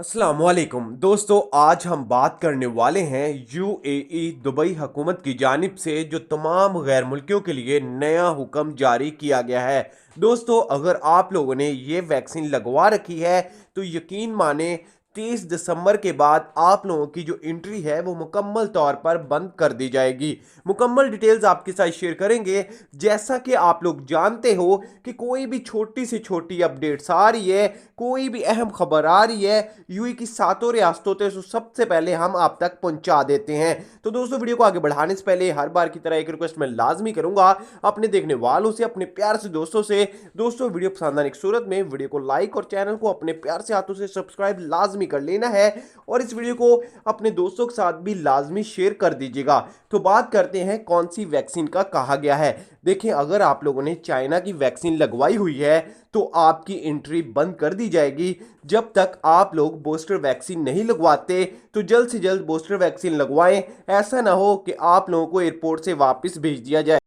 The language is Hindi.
अस्सलामुअलैकुम दोस्तों, आज हम बात करने वाले हैं यूएई दुबई हुकूमत की जानिब से जो तमाम गैर मुल्कियों के लिए नया हुक्म जारी किया गया है। दोस्तों, अगर आप लोगों ने ये वैक्सीन लगवा रखी है तो यकीन माने 30 दिसंबर के बाद आप लोगों की जो एंट्री है वो मुकम्मल तौर पर बंद कर दी जाएगी। मुकम्मल डिटेल्स आपके साथ शेयर करेंगे। जैसा कि आप लोग जानते हो कि कोई भी छोटी से छोटी अपडेट्स आ रही है, कोई भी अहम खबर आ रही है यूएई की सातों रियासतों से, तो सबसे पहले हम आप तक पहुंचा देते हैं। तो दोस्तों, वीडियो को आगे बढ़ाने से पहले हर बार की तरह एक रिक्वेस्ट मैं लाजमी करूंगा अपने देखने वालों से, अपने प्यार से दोस्तों से। दोस्तों, वीडियो पसंद आने की सूरत में वीडियो को लाइक और चैनल को अपने प्यार से हाथों से सब्सक्राइब लाजमी कर लेना है और इस वीडियो को अपने दोस्तों के साथ भी लाजमी शेयर कर दीजिएगा। तो बात करते हैं कौन सी वैक्सीन का कहा गया है। देखिए, अगर आप लोगों ने चाइना की वैक्सीन लगवाई हुई है तो आपकी एंट्री बंद कर दी जाएगी जब तक आप लोग बूस्टर वैक्सीन नहीं लगवाते। तो जल्द से जल्द बूस्टर वैक्सीन लगवाएं, ऐसा ना हो कि आप लोगों को एयरपोर्ट से वापस भेज दिया जाए।